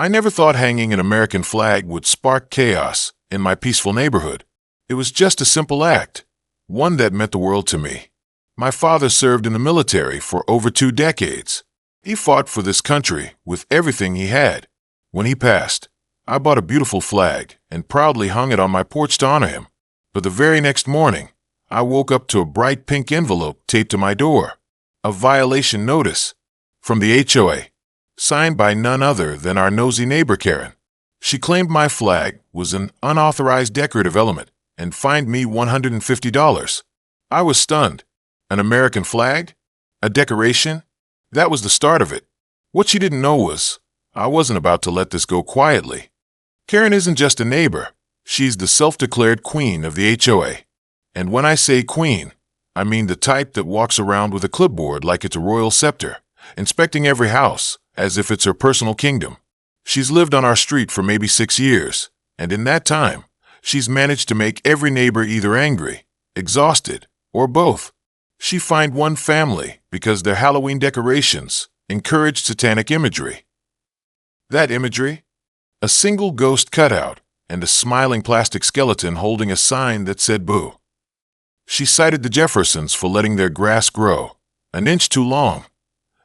I never thought hanging an American flag would spark chaos in my peaceful neighborhood. It was just a simple act, one that meant the world to me. My father served in the military for over 2 decades. He fought for this country with everything he had. When he passed, I bought a beautiful flag and proudly hung it on my porch to honor him. But the very next morning, I woke up to a bright pink envelope taped to my door. A violation notice from the HOA, signed by none other than our nosy neighbor Karen. She claimed my flag was an unauthorized decorative element and fined me $150. I was stunned. An American flag? A decoration? That was the start of it. What she didn't know was, I wasn't about to let this go quietly. Karen isn't just a neighbor. She's the self-declared queen of the HOA. And when I say queen, I mean the type that walks around with a clipboard like it's a royal scepter, inspecting every house as if it's her personal kingdom. She's lived on our street for maybe 6 years, and in that time, she's managed to make every neighbor either angry, exhausted, or both. She fined one family because their Halloween decorations encouraged satanic imagery. That imagery? A single ghost cutout and a smiling plastic skeleton holding a sign that said boo. She cited the Jeffersons for letting their grass grow an inch too long.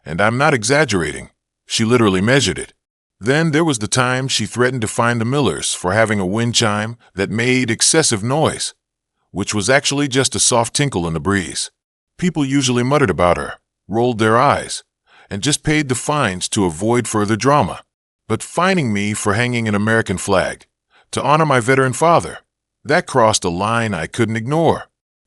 And I'm not exaggerating. She literally measured it. Then there was the time she threatened to fine the Millers for having a wind chime that made excessive noise, which was actually just a soft tinkle in the breeze. People usually muttered about her, rolled their eyes, and just paid the fines to avoid further drama. But fining me for hanging an American flag, to honor my veteran father, that crossed a line I couldn't ignore.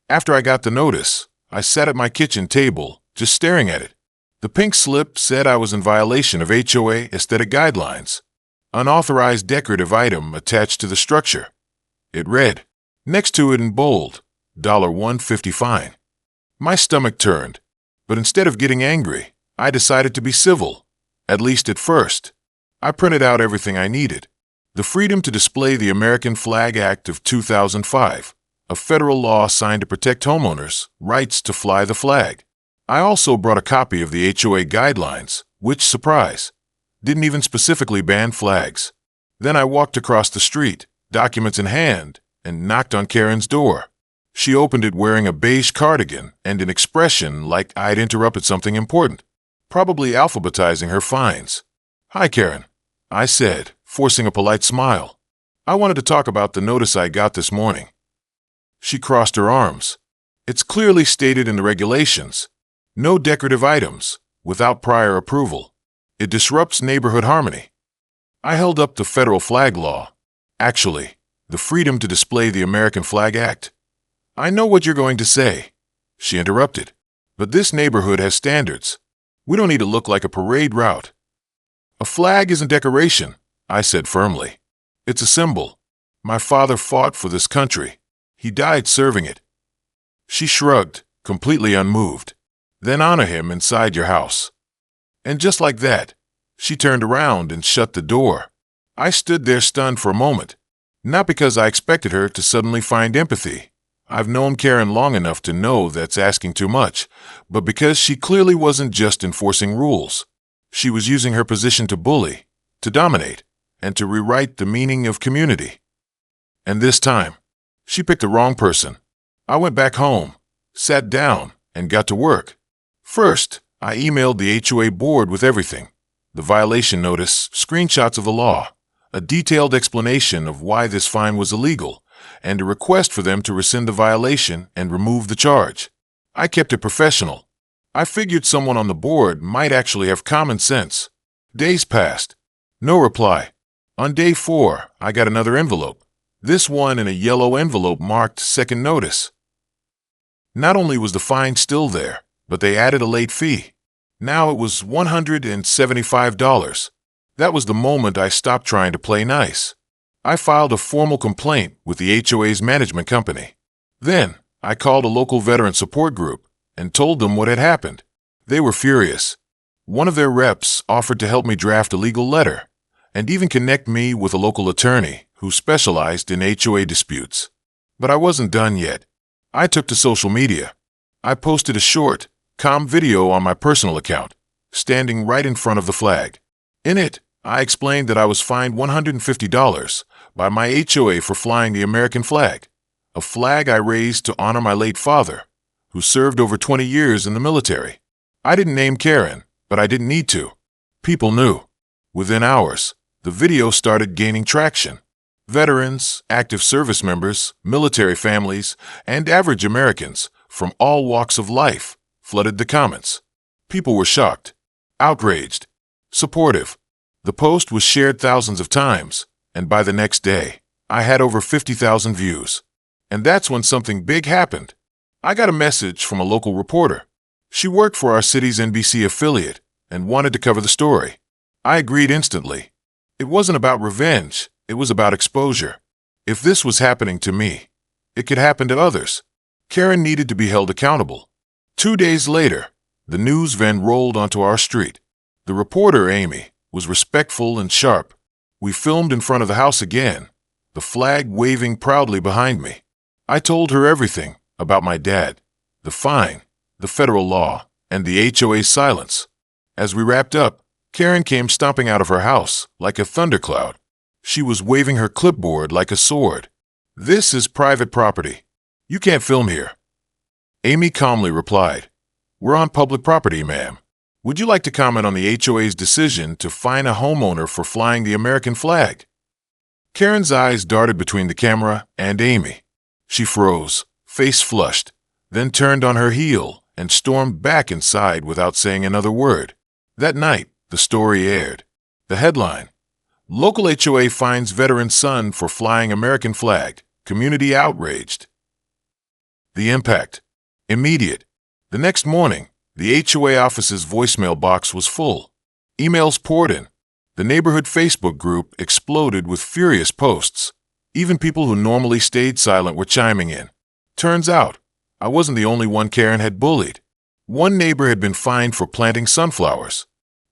After I got the notice, I sat at my kitchen table, just staring at it. The pink slip said I was in violation of HOA aesthetic guidelines. Unauthorized decorative item attached to the structure. It read, next to it in bold, $150 fine. My stomach turned, but instead of getting angry, I decided to be civil, at least at first. I printed out everything I needed. The Freedom to Display the American Flag Act of 2005, a federal law signed to protect homeowners' rights to fly the flag. I also brought a copy of the HOA guidelines, which, surprise, didn't even specifically ban flags. Then I walked across the street, documents in hand, and knocked on Karen's door. She opened it wearing a beige cardigan and an expression like I'd interrupted something important, probably alphabetizing her fines. "Hi, Karen," I said, forcing a polite smile. "I wanted to talk about the notice I got this morning." She crossed her arms. "It's clearly stated in the regulations. No decorative items, without prior approval. It disrupts neighborhood harmony." I held up the federal flag law. Actually, the Freedom to Display the American Flag Act. "I know what you're going to say," she interrupted, "but this neighborhood has standards. We don't need to look like a parade route." "A flag isn't decoration," I said firmly. "It's a symbol. My father fought for this country. He died serving it." She shrugged, completely unmoved. "Then honor him inside your house." And just like that, she turned around and shut the door. I stood there stunned for a moment, not because I expected her to suddenly find empathy. I've known Karen long enough to know that's asking too much, but because she clearly wasn't just enforcing rules. She was using her position to bully, to dominate, and to rewrite the meaning of community. And this time, she picked the wrong person. I went back home, sat down, and got to work. First, I emailed the HOA board with everything: the violation notice, screenshots of the law, a detailed explanation of why this fine was illegal, and a request for them to rescind the violation and remove the charge. I kept it professional. I figured someone on the board might actually have common sense. Days passed. No reply. On day 4, I got another envelope. This one in a yellow envelope marked second notice. Not only was the fine still there, but they added a late fee. Now it was $175. That was the moment I stopped trying to play nice. I filed a formal complaint with the HOA's management company. Then, I called a local veteran support group and told them what had happened. They were furious. One of their reps offered to help me draft a legal letter and even connect me with a local attorney who specialized in HOA disputes. But I wasn't done yet. I took to social media. I posted a short, calm video on my personal account, standing right in front of the flag. In it, I explained that I was fined $150 by my HOA for flying the American flag, a flag I raised to honor my late father, who served over 20 years in the military. I didn't name Karen, but I didn't need to. People knew. Within hours, the video started gaining traction. Veterans, active service members, military families, and average Americans from all walks of life flooded the comments. People were shocked, outraged, supportive. The post was shared thousands of times, and by the next day, I had over 50,000 views. And that's when something big happened. I got a message from a local reporter. She worked for our city's NBC affiliate and wanted to cover the story. I agreed instantly. It wasn't about revenge, it was about exposure. If this was happening to me, it could happen to others. Karen needed to be held accountable. 2 days later, the news van rolled onto our street. The reporter, Amy, was respectful and sharp. We filmed in front of the house again, the flag waving proudly behind me. I told her everything about my dad, the fine, the federal law, and the HOA's silence. As we wrapped up, Karen came stomping out of her house like a thundercloud. She was waving her clipboard like a sword. "This is private property. You can't film here." Amy calmly replied, "We're on public property, ma'am. Would you like to comment on the HOA's decision to fine a homeowner for flying the American flag?" Karen's eyes darted between the camera and Amy. She froze, face flushed, then turned on her heel and stormed back inside without saying another word. That night, the story aired. The headline: Local HOA fines veteran son for flying American flag. Community outraged. The impact: immediate. The next morning, the HOA office's voicemail box was full. Emails poured in. The neighborhood Facebook group exploded with furious posts. Even people who normally stayed silent were chiming in. Turns out, I wasn't the only one Karen had bullied. One neighbor had been fined for planting sunflowers.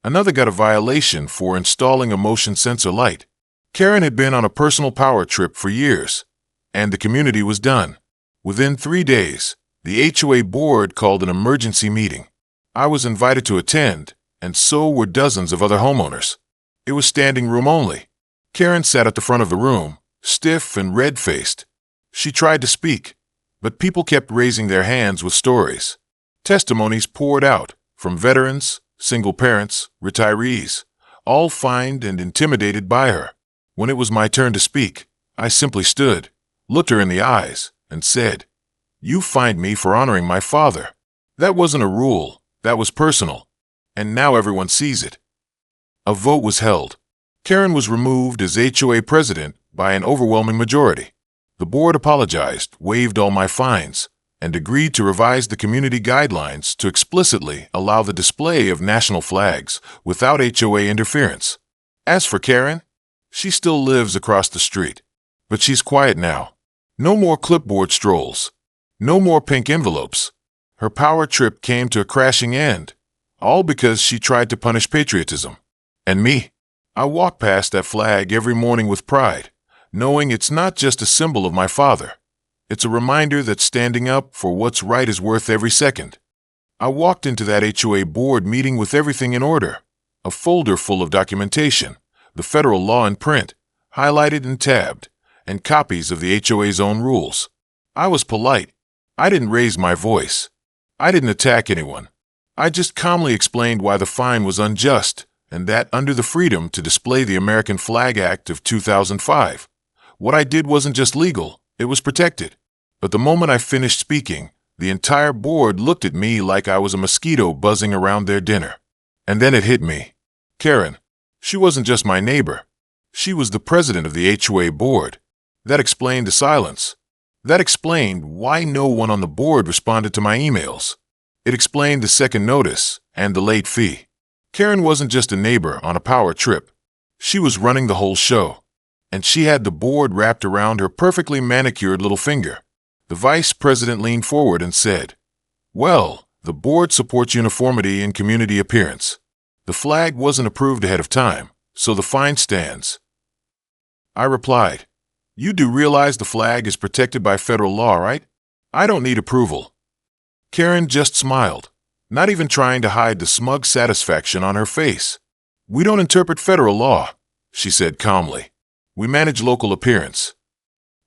Another got a violation for installing a motion sensor light. Karen had been on a personal power trip for years, and the community was done. Within 3 days, the HOA board called an emergency meeting. I was invited to attend, and so were dozens of other homeowners. It was standing room only. Karen sat at the front of the room, stiff and red-faced. She tried to speak, but people kept raising their hands with stories. Testimonies poured out from veterans, single parents, retirees, all fined and intimidated by her. When it was my turn to speak, I simply stood, looked her in the eyes, and said, "You fined me for honoring my father. That wasn't a rule, that was personal, and now everyone sees it." A vote was held. Karen was removed as HOA president by an overwhelming majority. The board apologized, waived all my fines, and agreed to revise the community guidelines to explicitly allow the display of national flags without HOA interference. As for Karen, she still lives across the street, but she's quiet now. No more clipboard strolls. No more pink envelopes. Her power trip came to a crashing end, all because she tried to punish patriotism. And me, I walk past that flag every morning with pride, knowing it's not just a symbol of my father. It's a reminder that standing up for what's right is worth every second. I walked into that HOA board meeting with everything in order. A folder full of documentation, the federal law in print, highlighted and tabbed, and copies of the HOA's own rules. I was polite. I didn't raise my voice. I didn't attack anyone. I just calmly explained why the fine was unjust, and that under the Freedom to Display the American Flag Act of 2005, what I did wasn't just legal, it was protected. But the moment I finished speaking, the entire board looked at me like I was a mosquito buzzing around their dinner. And then it hit me. Karen, she wasn't just my neighbor. She was the president of the HOA board. That explained the silence. That explained why no one on the board responded to my emails. It explained the second notice and the late fee. Karen wasn't just a neighbor on a power trip. She was running the whole show. And she had the board wrapped around her perfectly manicured little finger. The vice president leaned forward and said, "Well, the board supports uniformity in community appearance. The flag wasn't approved ahead of time, so the fine stands." I replied, "You do realize the flag is protected by federal law, right? I don't need approval." Karen just smiled, not even trying to hide the smug satisfaction on her face. "We don't interpret federal law," she said calmly. "We manage local appearance."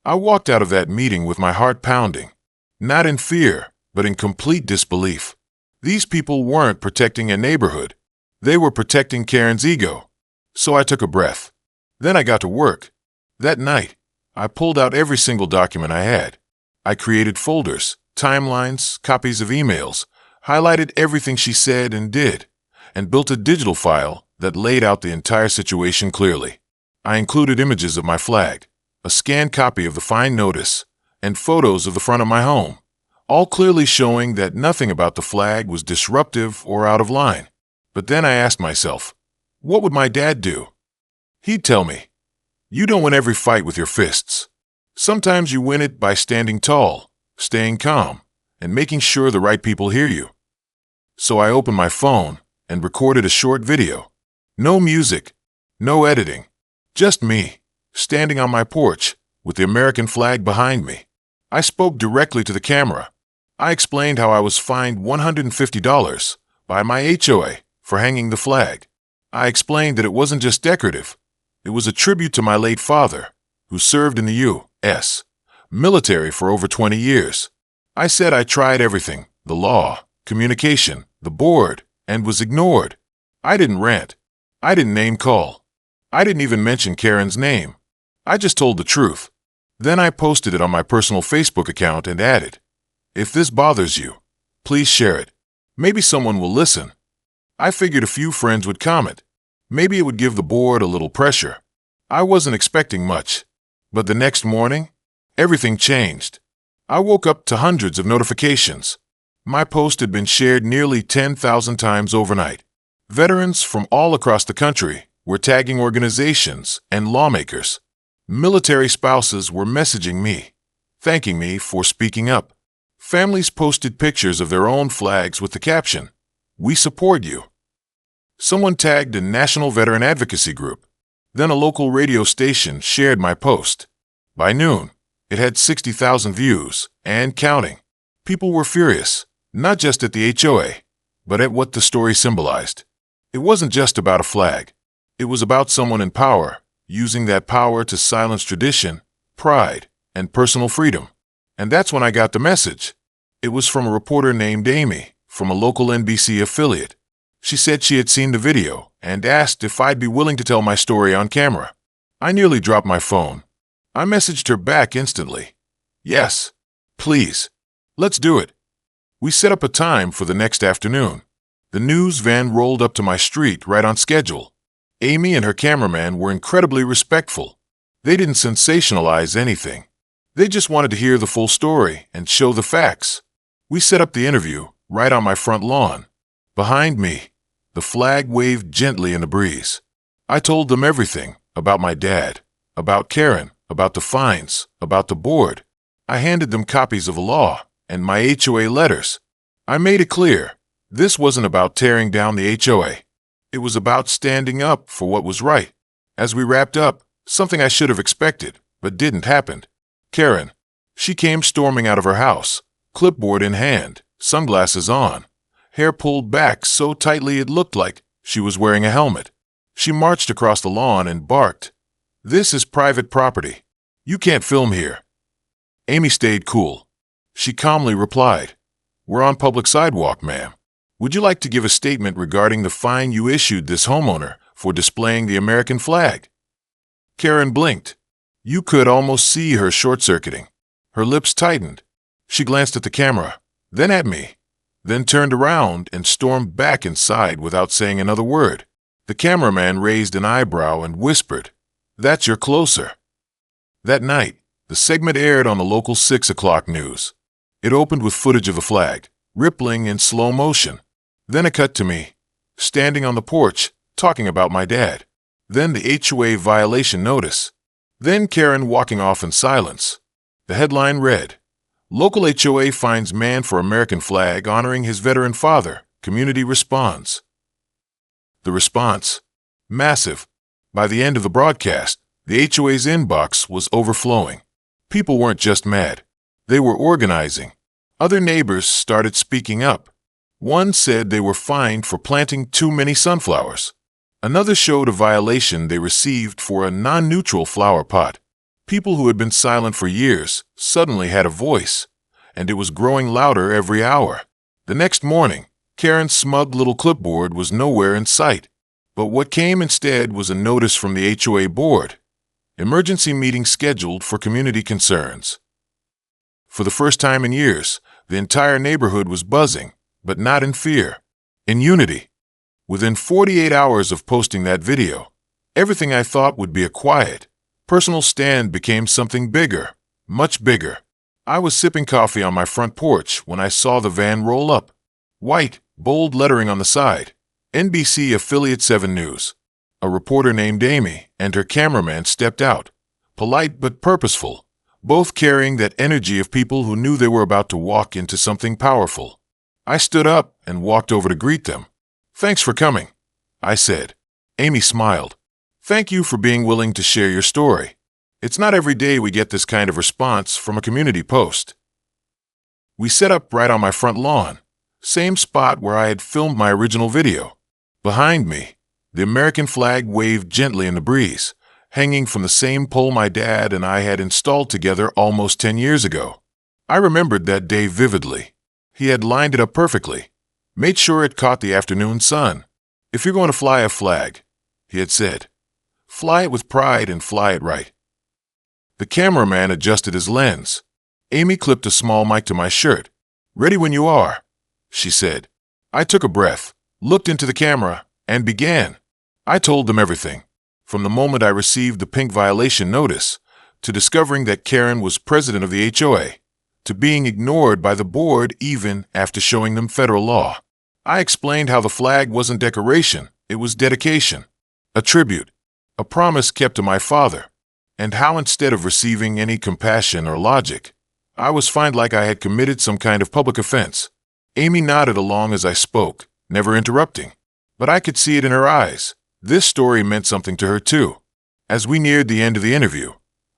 I walked out of that meeting with my heart pounding, not in fear, but in complete disbelief. These people weren't protecting a neighborhood. They were protecting Karen's ego. So I took a breath. Then I got to work. That night, I pulled out every single document I had. I created folders, timelines, copies of emails, highlighted everything she said and did, and built a digital file that laid out the entire situation clearly. I included images of my flag, a scanned copy of the fine notice, and photos of the front of my home, all clearly showing that nothing about the flag was disruptive or out of line. But then I asked myself, what would my dad do? He'd tell me, "You don't win every fight with your fists. Sometimes you win it by standing tall, staying calm, and making sure the right people hear you." So I opened my phone and recorded a short video. No music, no editing, just me, standing on my porch with the American flag behind me. I spoke directly to the camera. I explained how I was fined $150 by my HOA for hanging the flag. I explained that it wasn't just decorative. It was a tribute to my late father, who served in the U.S. military for over 20 years. I said I tried everything, the law, communication, the board, and was ignored. I didn't rant. I didn't name call. I didn't even mention Karen's name. I just told the truth. Then I posted it on my personal Facebook account and added, "If this bothers you, please share it. Maybe someone will listen." I figured a few friends would comment. Maybe it would give the board a little pressure. I wasn't expecting much. But the next morning, everything changed. I woke up to hundreds of notifications. My post had been shared nearly 10,000 times overnight. Veterans from all across the country were tagging organizations and lawmakers. Military spouses were messaging me, thanking me for speaking up. Families posted pictures of their own flags with the caption, "We support you." Someone tagged a national veteran advocacy group. Then a local radio station shared my post. By noon, it had 60,000 views and counting. People were furious, not just at the HOA, but at what the story symbolized. It wasn't just about a flag. It was about someone in power, using that power to silence tradition, pride, and personal freedom. And that's when I got the message. It was from a reporter named Amy, from a local NBC affiliate. She said she had seen the video and asked if I'd be willing to tell my story on camera. I nearly dropped my phone. I messaged her back instantly. "Yes, please. Let's do it." We set up a time for the next afternoon. The news van rolled up to my street right on schedule. Amy and her cameraman were incredibly respectful. They didn't sensationalize anything. They just wanted to hear the full story and show the facts. We set up the interview right on my front lawn. Behind me, the flag waved gently in the breeze. I told them everything about my dad, about Karen, about the fines, about the board. I handed them copies of the law and my HOA letters. I made it clear, this wasn't about tearing down the HOA. It was about standing up for what was right. As we wrapped up, something I should have expected, but didn't happen. Karen, she came storming out of her house, clipboard in hand, sunglasses on, hair pulled back so tightly it looked like she was wearing a helmet. She marched across the lawn and barked, "This is private property. You can't film here." Amy stayed cool. She calmly replied, "We're on public sidewalk, ma'am. Would you like to give a statement regarding the fine you issued this homeowner for displaying the American flag?" Karen blinked. You could almost see her short-circuiting. Her lips tightened. She glanced at the camera, then at me, then turned around and stormed back inside without saying another word. The cameraman raised an eyebrow and whispered, "That's your closer." That night, the segment aired on the local 6 o'clock news. It opened with footage of the flag, rippling in slow motion. Then it cut to me, standing on the porch, talking about my dad. Then the HOA violation notice. Then Karen walking off in silence. The headline read, "Local HOA fines man for American flag honoring his veteran father. Community responds." The response? Massive. By the end of the broadcast, the HOA's inbox was overflowing. People weren't just mad. They were organizing. Other neighbors started speaking up. One said they were fined for planting too many sunflowers. Another showed a violation they received for a non-neutral flower pot. People who had been silent for years suddenly had a voice, and it was growing louder every hour. The next morning, Karen's smug little clipboard was nowhere in sight. But what came instead was a notice from the HOA board. Emergency meeting scheduled for community concerns. For the first time in years, the entire neighborhood was buzzing, but not in fear, in unity. Within 48 hours of posting that video, everything I thought would be a quiet, personal stand became something bigger, much bigger. I was sipping coffee on my front porch when I saw the van roll up. White, bold lettering on the side. NBC Affiliate 7 News. A reporter named Amy and her cameraman stepped out, polite but purposeful, both carrying that energy of people who knew they were about to walk into something powerful. I stood up and walked over to greet them. "Thanks for coming," I said. Amy smiled. "Thank you for being willing to share your story. It's not every day we get this kind of response from a community post." We set up right on my front lawn, same spot where I had filmed my original video. Behind me, the American flag waved gently in the breeze, hanging from the same pole my dad and I had installed together almost 10 years ago. I remembered that day vividly. He had lined it up perfectly, made sure it caught the afternoon sun. "If you're going to fly a flag," he had said, "fly it with pride and fly it right." The cameraman adjusted his lens. Amy clipped a small mic to my shirt. "Ready when you are," she said. I took a breath, looked into the camera, and began. I told them everything, from the moment I received the pink violation notice, to discovering that Karen was president of the HOA, to being ignored by the board even after showing them federal law. I explained how the flag wasn't decoration, it was dedication, a tribute, a promise kept to my father, and how instead of receiving any compassion or logic, I was fined like I had committed some kind of public offense. Amy nodded along as I spoke, never interrupting, but I could see it in her eyes. This story meant something to her too. As we neared the end of the interview,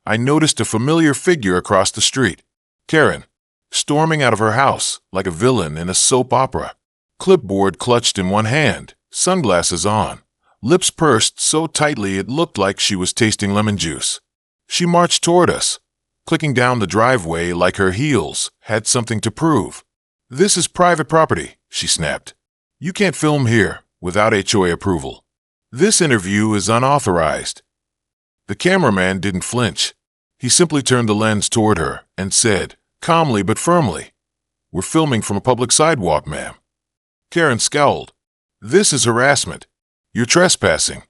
I noticed a familiar figure across the street. Karen, storming out of her house like a villain in a soap opera, clipboard clutched in one hand, sunglasses on, lips pursed so tightly it looked like she was tasting lemon juice. She marched toward us, clicking down the driveway like her heels had something to prove. "This is private property," she snapped. "You can't film here without HOA approval. This interview is unauthorized." The cameraman didn't flinch. He simply turned the lens toward her and said, calmly but firmly, "We're filming from a public sidewalk, ma'am." Karen scowled. "This is harassment. You're trespassing."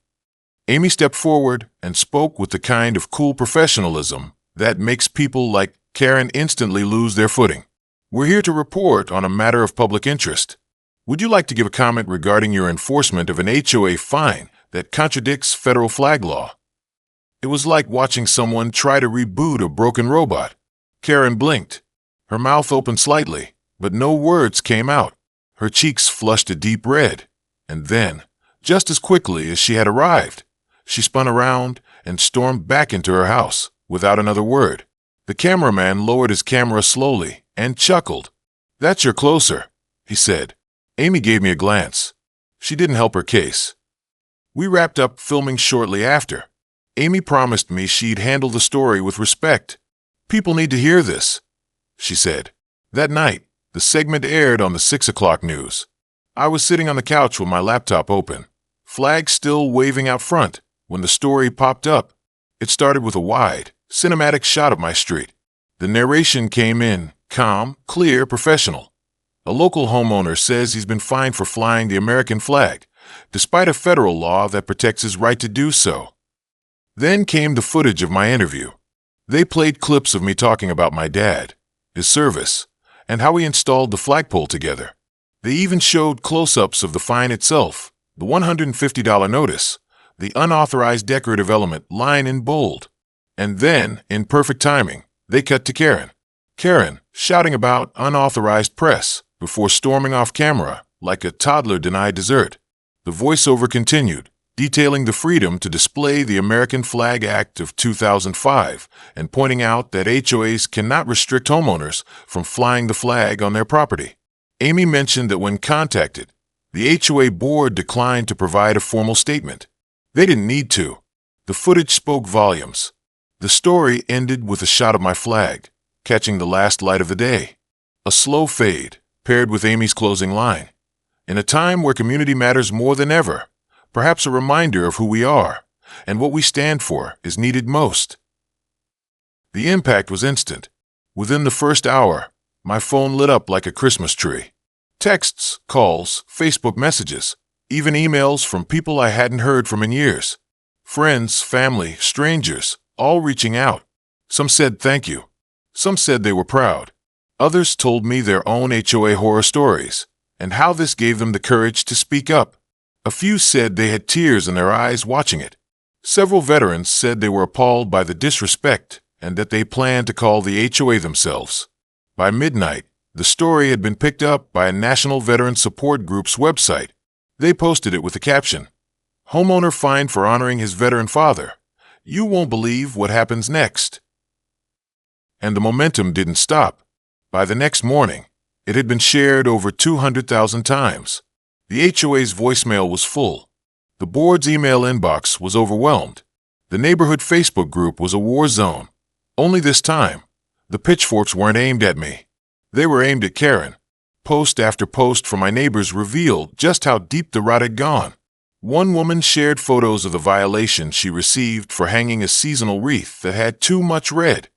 Amy stepped forward and spoke with the kind of cool professionalism that makes people like Karen instantly lose their footing. "We're here to report on a matter of public interest. Would you like to give a comment regarding your enforcement of an HOA fine that contradicts federal flag law?" It was like watching someone try to reboot a broken robot. Karen blinked. Her mouth opened slightly, but no words came out. Her cheeks flushed a deep red. And then, just as quickly as she had arrived, she spun around and stormed back into her house without another word. The cameraman lowered his camera slowly and chuckled. "That's your closer," he said. Amy gave me a glance. She didn't help her case. We wrapped up filming shortly after. Amy promised me she'd handle the story with respect. "People need to hear this," she said. That night, the segment aired on the 6 o'clock news. I was sitting on the couch with my laptop open, flag still waving out front, when the story popped up. It started with a wide, cinematic shot of my street. The narration came in, calm, clear, professional. A local homeowner says he's been fined for flying the American flag, despite a federal law that protects his right to do so. Then came the footage of my interview. They played clips of me talking about my dad, his service, and how we installed the flagpole together. They even showed close-ups of the fine itself, the $150 notice, the unauthorized decorative element line in bold. And then, in perfect timing, they cut to Karen. Karen, shouting about unauthorized press before storming off camera like a toddler denied dessert. The voiceover continued, detailing the freedom to display the American Flag Act of 2005 and pointing out that HOAs cannot restrict homeowners from flying the flag on their property. Amy mentioned that when contacted, The HOA board declined to provide a formal statement. They didn't need to. The footage spoke volumes. The story ended with a shot of my flag, catching the last light of the day. A slow fade, paired with Amy's closing line. In a time where community matters more than ever, perhaps a reminder of who we are and what we stand for is needed most. The impact was instant. Within the first hour, my phone lit up like a Christmas tree. Texts, calls, Facebook messages, even emails from people I hadn't heard from in years. Friends, family, strangers, all reaching out. Some said thank you. Some said they were proud. Others told me their own HOA horror stories and how this gave them the courage to speak up. A few said they had tears in their eyes watching it. Several veterans said they were appalled by the disrespect and that they planned to call the HOA themselves. By midnight, the story had been picked up by a National Veteran Support Group's website. They posted it with the caption, "Homeowner fined for honoring his veteran father. You won't believe what happens next." And the momentum didn't stop. By the next morning, it had been shared over 200,000 times. The HOA's voicemail was full. The board's email inbox was overwhelmed. The neighborhood Facebook group was a war zone. Only this time, the pitchforks weren't aimed at me. They were aimed at Karen. Post after post from my neighbors revealed just how deep the rot had gone. One woman shared photos of the violation she received for hanging a seasonal wreath that had too much red.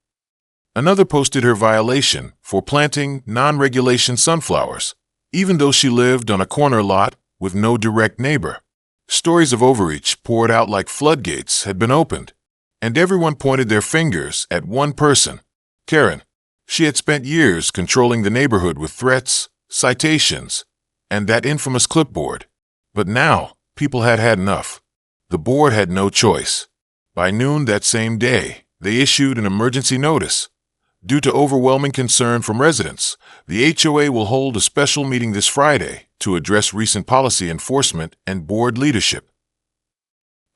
Another posted her violation for planting non-regulation sunflowers, even though she lived on a corner lot with no direct neighbor. Stories of overreach poured out like floodgates had been opened, and everyone pointed their fingers at one person, Karen. She had spent years controlling the neighborhood with threats, citations, and that infamous clipboard. But now, people had had enough. The board had no choice. By noon that same day, they issued an emergency notice. Due to overwhelming concern from residents, the HOA will hold a special meeting this Friday to address recent policy enforcement and board leadership.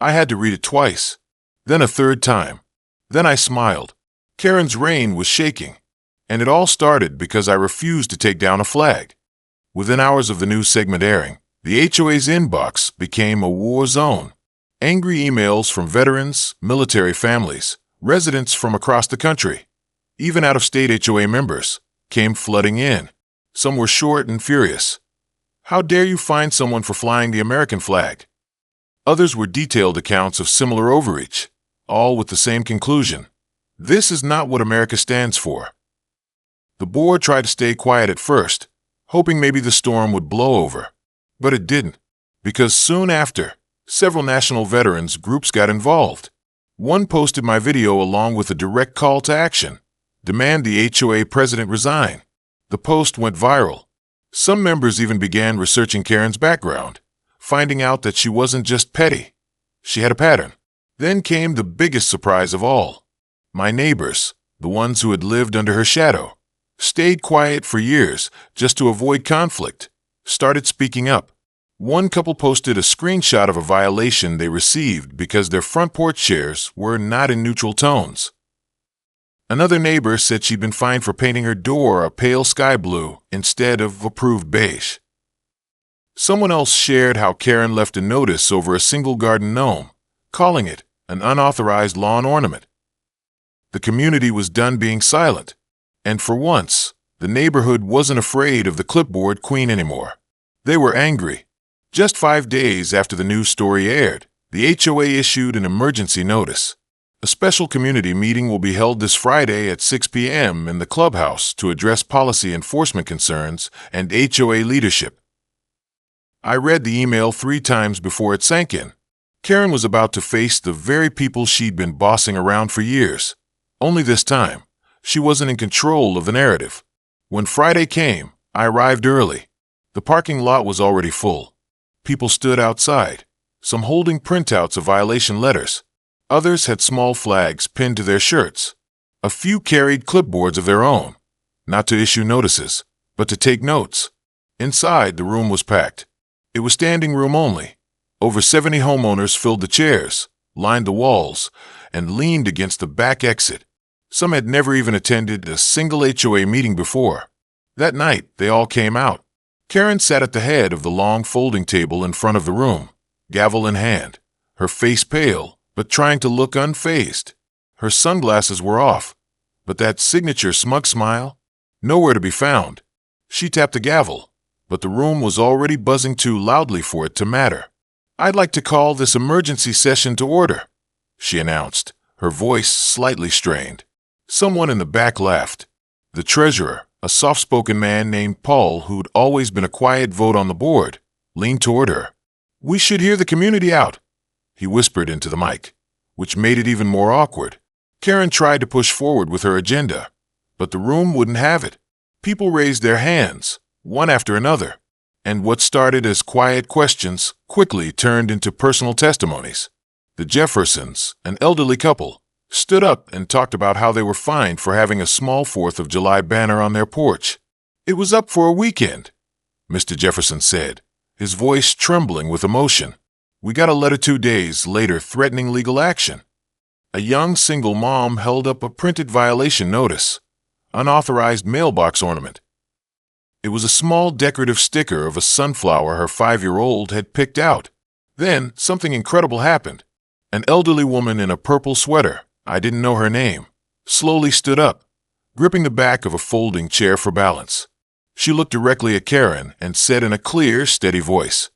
I had to read it twice, then a third time. Then I smiled. Karen's reign was shaking, and it all started because I refused to take down a flag. Within hours of the news segment airing, the HOA's inbox became a war zone. Angry emails from veterans, military families, residents from across the country, even out-of-state HOA members, came flooding in. Some were short and furious. How dare you fine someone for flying the American flag? Others were detailed accounts of similar overreach, all with the same conclusion. This is not what America stands for. The board tried to stay quiet at first, hoping maybe the storm would blow over. But it didn't, because soon after, several national veterans groups got involved. One posted my video along with a direct call to action. Demand the HOA president resign. The post went viral. Some members even began researching Karen's background, finding out that she wasn't just petty. She had a pattern. Then came the biggest surprise of all. My neighbors, the ones who had lived under her shadow, stayed quiet for years just to avoid conflict, started speaking up. One couple posted a screenshot of a violation they received because their front porch chairs were not in neutral tones. Another neighbor said she'd been fined for painting her door a pale sky blue instead of approved beige. Someone else shared how Karen left a notice over a single garden gnome, calling it an unauthorized lawn ornament. The community was done being silent, and for once, the neighborhood wasn't afraid of the clipboard queen anymore. They were angry. Just 5 days after the news story aired, the HOA issued an emergency notice. A special community meeting will be held this Friday at 6 p.m. in the clubhouse to address policy enforcement concerns and HOA leadership. I read the email 3 times before it sank in. Karen was about to face the very people she'd been bossing around for years. Only this time, she wasn't in control of the narrative. When Friday came, I arrived early. The parking lot was already full. People stood outside, some holding printouts of violation letters. Others had small flags pinned to their shirts. A few carried clipboards of their own, not to issue notices, but to take notes. Inside, the room was packed. It was standing room only. Over 70 homeowners filled the chairs, lined the walls, and leaned against the back exit. Some had never even attended a single HOA meeting before. That night, they all came out. Karen sat at the head of the long folding table in front of the room, gavel in hand, her face pale, but trying to look unfazed. Her sunglasses were off, but that signature smug smile? Nowhere to be found. She tapped the gavel, but the room was already buzzing too loudly for it to matter. "I'd like to call this emergency session to order," she announced, her voice slightly strained. Someone in the back laughed. The treasurer, a soft-spoken man named Paul who'd always been a quiet vote on the board, leaned toward her. "We should hear the community out," he whispered into the mic, which made it even more awkward. Karen tried to push forward with her agenda, but the room wouldn't have it. People raised their hands, one after another, and what started as quiet questions quickly turned into personal testimonies. The Jeffersons, an elderly couple, stood up and talked about how they were fined for having a small 4th of July banner on their porch. "It was up for a weekend," Mr. Jefferson said, his voice trembling with emotion. "We got a letter 2 days later threatening legal action." A young single mom held up a printed violation notice, unauthorized mailbox ornament. It was a small decorative sticker of a sunflower her 5-year-old had picked out. Then something incredible happened. An elderly woman in a purple sweater, I didn't know her name, slowly stood up, gripping the back of a folding chair for balance. She looked directly at Karen and said in a clear, steady voice,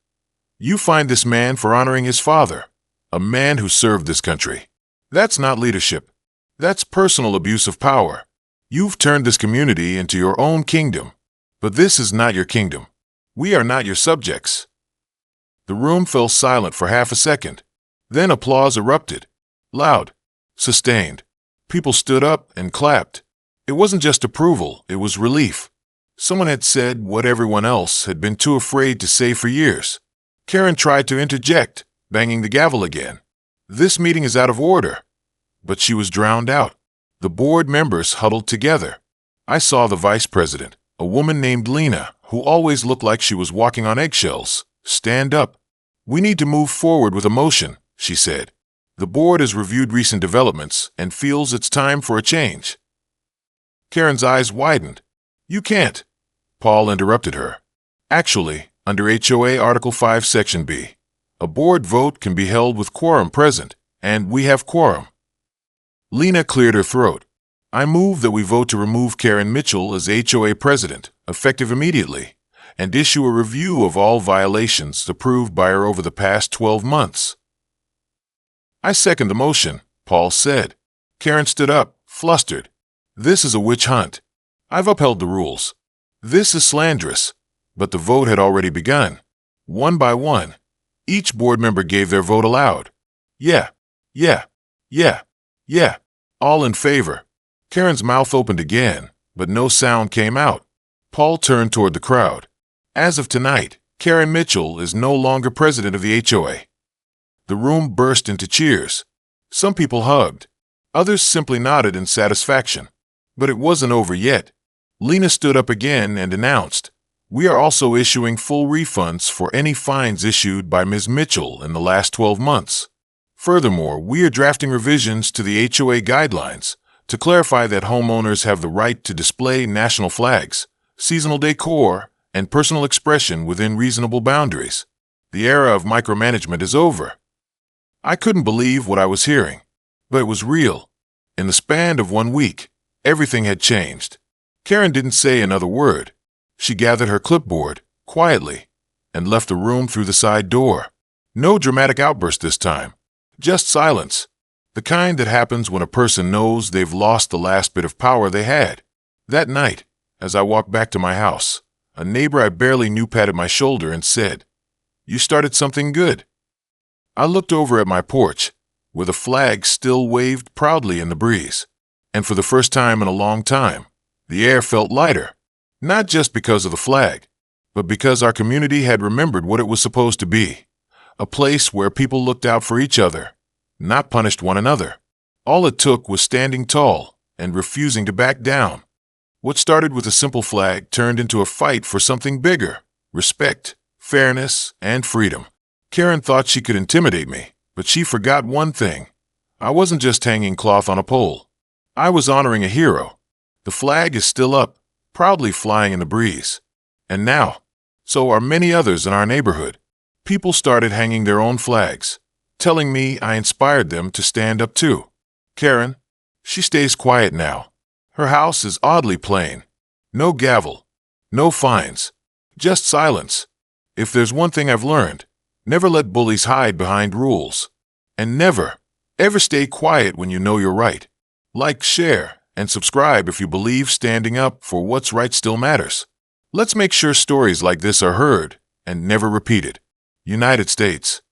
"You find this man for honoring his father, a man who served this country. That's not leadership. That's personal abuse of power. You've turned this community into your own kingdom, but this is not your kingdom. We are not your subjects." The room fell silent for half a second. Then applause erupted. Loud, sustained. People stood up and clapped. It wasn't just approval, it was relief. Someone had said what everyone else had been too afraid to say for years. Karen tried to interject, banging the gavel again. "This meeting is out of order." But she was drowned out. The board members huddled together. I saw the vice president, a woman named Lena, who always looked like she was walking on eggshells, stand up. "We need to move forward with a motion," she said. "The board has reviewed recent developments and feels it's time for a change." Karen's eyes widened. "You can't," Paul interrupted her. "Actually, under HOA Article 5, Section B, a board vote can be held with quorum present, and we have quorum." Lena cleared her throat. "I move that we vote to remove Karen Mitchell as HOA president, effective immediately, and issue a review of all violations approved by her over the past 12 months. "I second the motion," Paul said. Karen stood up, flustered. "This is a witch hunt. I've upheld the rules. This is slanderous." But the vote had already begun. One by one, each board member gave their vote aloud. "Yeah, yeah, yeah, yeah, all in favor." Karen's mouth opened again, but no sound came out. Paul turned toward the crowd. "As of tonight, Karen Mitchell is no longer president of the HOA." The room burst into cheers. Some people hugged. Others simply nodded in satisfaction. But it wasn't over yet. Lena stood up again and announced, "We are also issuing full refunds for any fines issued by Ms. Mitchell in the last 12 months. Furthermore, we are drafting revisions to the HOA guidelines to clarify that homeowners have the right to display national flags, seasonal decor, and personal expression within reasonable boundaries. The era of micromanagement is over." I couldn't believe what I was hearing, but it was real. In the span of 1 week, everything had changed. Karen didn't say another word. She gathered her clipboard, quietly, and left the room through the side door. No dramatic outburst this time. Just silence. The kind that happens when a person knows they've lost the last bit of power they had. That night, as I walked back to my house, a neighbor I barely knew patted my shoulder and said, "You started something good." I looked over at my porch, where the flag still waved proudly in the breeze. And for the first time in a long time, the air felt lighter. Not just because of the flag, but because our community had remembered what it was supposed to be. A place where people looked out for each other, not punished one another. All it took was standing tall and refusing to back down. What started with a simple flag turned into a fight for something bigger: respect, fairness, and freedom. Karen thought she could intimidate me, but she forgot one thing. I wasn't just hanging cloth on a pole. I was honoring a hero. The flag is still up, proudly flying in the breeze. And now, So are many others in our neighborhood. People started hanging their own flags, telling me I inspired them to stand up too. Karen, she stays quiet now. Her house is oddly plain. No gavel, no fines, just silence. If there's one thing I've learned, never let bullies hide behind rules. And never, ever stay quiet when you know you're right. Like, share, and subscribe if you believe standing up for what's right still matters. Let's make sure stories like this are heard and never repeated. United States.